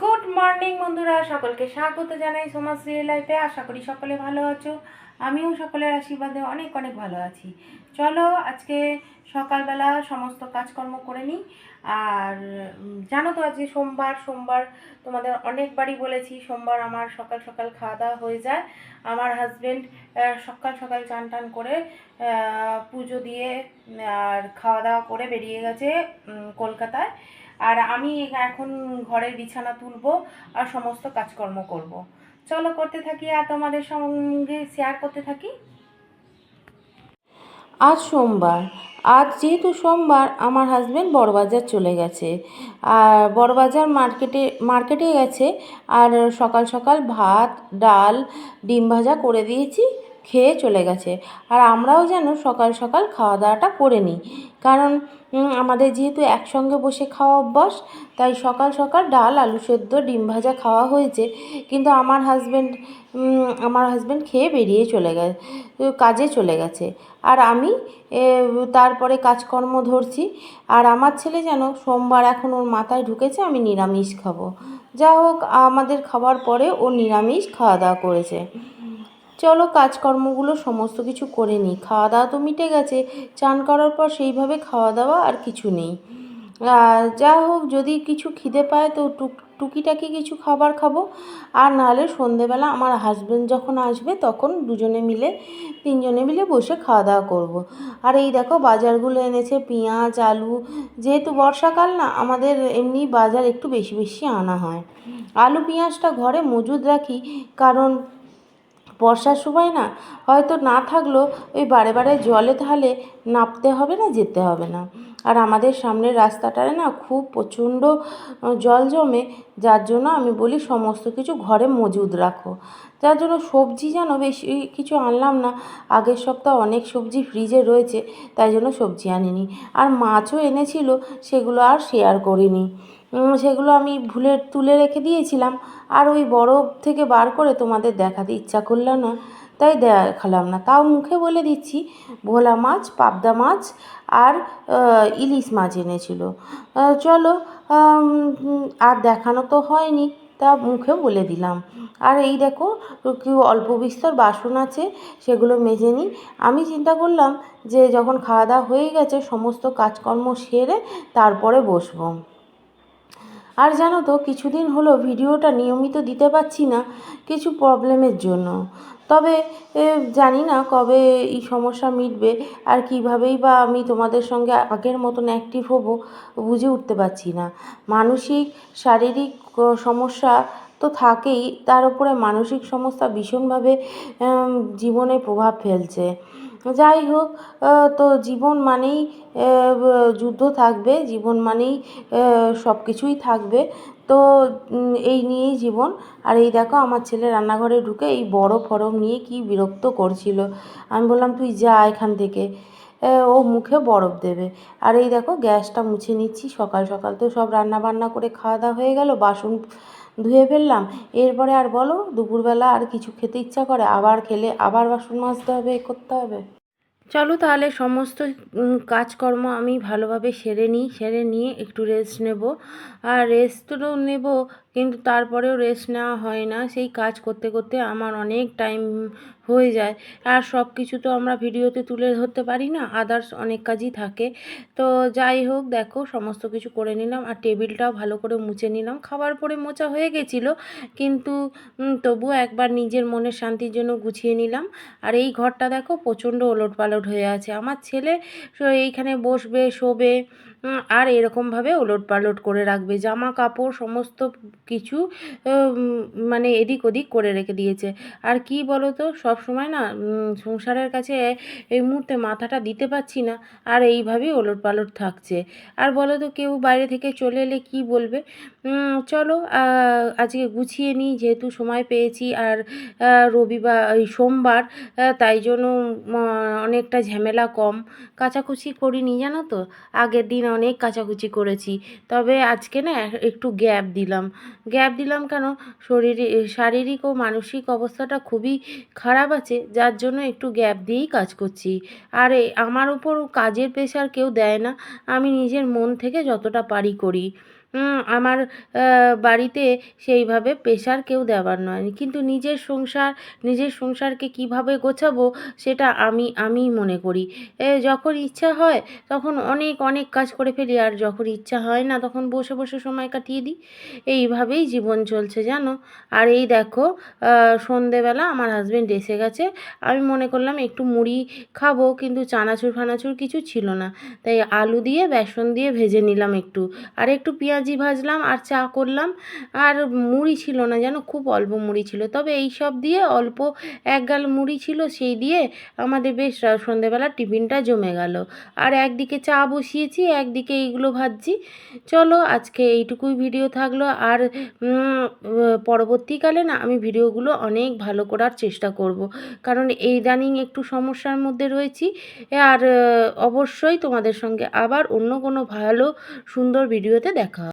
Good morning বন্ধুরা, সকলকে স্বাগত জানাই সমাজশ্রী লাইফে। আশা করি সকলে ভালো আছো। আমিও সকলের আশীর্বাদে অনেক অনেক ভালো আছি। চলো আজকে সকালবেলা সমস্ত কাজকর্ম করে নিই। আর জানো তো আজকে সোমবার তোমাদের অনেকবারই বলেছি সোমবার আমার সকাল সকাল খাওয়া দাওয়া হয়ে যায়। আমার হাজবেন্ড সকাল সকাল চান টান করে পুজো দিয়ে আর খাওয়া দাওয়া করে বেরিয়ে গেছে কলকাতায়। আর আমি এখন ঘরের বিছানা তুলবো আর সমস্ত কাজকর্ম করব। চলো করতে থাকি আর তোমাদের সঙ্গে শেয়ার করতে থাকি। আজ সোমবার। আজ যেহেতু সোমবার, আমার হাজবেন্ড বড়বাজার চলে গেছে। আর বড়বাজার মার্কেটে গেছে। আর সকাল সকাল ভাত, ডাল, ডিম ভাজা করে দিয়েছি, খেয়ে চলে গেছে। আর আমরাও যেন সকাল সকাল খাওয়া দাওয়াটা করে নিই, কারণ আমাদের যেহেতু একসঙ্গে বসে খাওয়া অভ্যাস, তাই সকাল সকাল ডাল, আলু সেদ্ধ, ডিম ভাজা খাওয়া হয়েছে। কিন্তু আমার হাজবেন্ড খেয়ে বেরিয়ে চলে গেছে, কাজে চলে গেছে। আর আমি তারপরে কাজকর্ম ধরছি। আর আমার ছেলে যেন সোমবার এখন ওর মাথায় ঢুকেছে আমি নিরামিষ খাবো। যা হোক, আমাদের খাবার পরে ও নিরামিষ খাওয়া দাওয়া করেছে। চলো কাজকর্মগুলো সমস্ত কিছু করে নিই। খাওয়া দাওয়া তো মিটে গেছে, চান করার পর সেইভাবে খাওয়া দাওয়া আর কিছু নেই। যা হোক, যদি কিছু খিদে পায় তো টুকিটাকি কিছু খাবার খাবো। আর নাহলে সন্ধেবেলা আমার হাজবেন্ড যখন আসবে তখন তিনজনে মিলে বসে খাওয়া দাওয়া করবো। আর এই দেখো বাজারগুলো এনেছে, পেঁয়াজ, আলু। যেহেতু বর্ষাকাল না, আমাদের এমনি বাজার একটু বেশি বেশি আনা হয়। আলু পেঁয়াজটা ঘরে মজুদ রাখি, কারণ বর্ষার সময় না হয়তো না থাকলেও ওই বারে বারে জলে তাহলে নামতে হবে না, যেতে হবে না। আর আমাদের সামনের রাস্তাটায় না খুব প্রচণ্ড জল জমে, যার জন্য আমি বলি সমস্ত কিছু ঘরে মজুদ রাখো। যার জন্য সবজি যেন বেশি কিছু আনলাম না। আগের সপ্তাহ অনেক সবজি ফ্রিজে রয়েছে, তাই জন্য সবজি আনিনি। আর মাছও এনেছিল, সেগুলো আর শেয়ার করিনি। সেগুলো আমি ভুলে তুলে রেখে দিয়েছিলাম। আর ওই বরফ থেকে বার করে তোমাদের দেখাতে ইচ্ছা করল না, তাই দেখালাম না। তাও মুখে বলে দিচ্ছি, ভোলা মাছ, পাবদা মাছ আর ইলিশ মাছ এনেছিল। চলো, আর দেখানো তো হয়নি, তা মুখে বলে দিলাম। আর এই দেখো, অল্প বিস্তর বাসন আছে, সেগুলো মেজে নিই। আমি চিন্তা করলাম যে যখন খাওয়া দাওয়া হয়ে গেছে সমস্ত কাজকর্ম সেরে তারপরে বসবো। আর জানো তো, কিছুদিন হলো ভিডিওটা নিয়মিত দিতে পারছি না কিছু প্রবলেমের জন্য। তবে জানি না কবে এই সমস্যা মিটবে আর কীভাবেই বা আমি তোমাদের সঙ্গে আগের মতন অ্যাক্টিভ হব, বুঝে উঠতে পারছি না। মানসিক শারীরিক সমস্যা তো থাকেই, তার উপরে মানসিক সমস্যা ভীষণভাবে জীবনে প্রভাব ফেলছে। যাই হোক, তো জীবন মানেই যুদ্ধ থাকবে, জীবন মানেই সব কিছুই থাকবে। তো এই নিয়েই জীবন। আর এই দেখো, আমার ছেলে রান্নাঘরে ঢুকে এই বরফ ফরফ নিয়ে কি বিরক্ত করছিল। আমি বললাম তুই যা এখান থেকে, ও মুখে বরফ দেবে। আর এই দেখো গ্যাসটা মুছে নিচ্ছি। সকাল সকাল তো সব রান্না বান্না করে খাওয়া দাওয়া হয়ে গেল, বাসন ধুয়ে ফেললাম। এরপরে আর বলো, দুপুরবেলা আর কিছু খেতে ইচ্ছা করে? আবার খেলে আবার বাসন মাজতে হবে, করতে হবে। চলো তাহলে সমস্ত কাজকর্ম আমি ভালোভাবে সেরে নিয়ে একটু রেস্ট নেব। আর রেস্ট তো নেব, কিন্তু তারপরেও রেস্ট নেওয়া হয় না। সেই কাজ করতে করতে আমার অনেক টাইম হয়ে যায়। আর সব কিছু তো আমরা ভিডিওতে তুলে ধরতে পারি না, আদার্স অনেক কাজই থাকে। তো যাই হোক, দেখো সমস্ত কিছু করে নিলাম। আর টেবিলটাও ভালো করে মুছে নিলাম। খাবার পরে মোছা হয়ে গেছিলো, কিন্তু তবুও একবার নিজের মনের শান্তির জন্য গুছিয়ে নিলাম। আর এই ঘরটা দেখো প্রচণ্ড ওলটপালট হয়ে আছে। আমার ছেলে এইখানে বসবে, শোবে, আর এরকমভাবে ওলটপালট করে রাখবে। জামা কাপড় সমস্ত কিছু মানে এদিক ওদিক করে রেখে দিয়েছে। আর কি বলো তো, সব সময় না সংসারের কাছে এই মুহূর্তে মাথাটা দিতে পারছি না, আর এইভাবেই ওলটপালট থাকছে। আর বলো তো, কেউ বাইরে থেকে চলে এলে কি বলবে? চলো আজকে গুছিয়ে নিই, যেহেতু সময় পেয়েছি। আর এই সোমবার, তাই জন্য অনেকটা ঝামেলা কম। কাচাকুচি করিনি জানো তো, আগের দিন অনেক কাচাকুচি করেছি। তবে আজকে না একটু গ্যাপ দিলাম কেন, শারীরিক ও মানসিক অবস্থাটা খুবই খারাপ আছে, যার জন্য একটু গ্যাপ দিয়েই কাজ করছি। আর আমার উপর কাজের প্রেশার কেউ দেয় না, আমি নিজের মন থেকে যতটা পারি করি। আমার বাড়িতে সেইভাবে প্রেশার কেউ দেওয়ার নয়, কিন্তু নিজের সংসারকে কিভাবে গোছাবো সেটা আমিই মনে করি। যখন ইচ্ছা হয় তখন অনেক অনেক কাজ করে ফেলি, আর যখন ইচ্ছা হয় না তখন বসে বসে সময় কাটিয়ে দিই। এইভাবেই জীবন চলছে জানো। আর এই দেখো, সন্ধেবেলা আমার হাজবেন্ড এসে গেছে। আমি মনে করলাম একটু মুড়ি খাবো, কিন্তু চানাচুর ফানাচুর কিছু ছিল না, তাই আলু দিয়ে বেসন দিয়ে ভেজে নিলাম একটু, আর একটু পেঁয়াজি ভাজলাম আর চা করলাম। আর মুড়ি ছিল না যেন, খুব অল্প মুড়ি ছিল, তবে এই সব দিয়ে অল্প এক গাল মুড়ি ছিল, সেই দিয়ে আমাদের বেশ সন্ধেবেলা টিফিনটা জমে গেল। আর একদিকে চা বসিয়েছি, একদিকে এইগুলো ভাজছি। চলো আজকে এইটুকুই ভিডিও থাকলো। আর পরবর্তীকালে না আমি ভিডিওগুলো অনেক ভালো করার চেষ্টা করব, কারণ ইদানিং একটু সমস্যার মধ্যে রয়েছি। আর অবশ্যই তোমাদের সঙ্গে আবার অন্য কোনো ভালো সুন্দর ভিডিওতে দেখা হবে।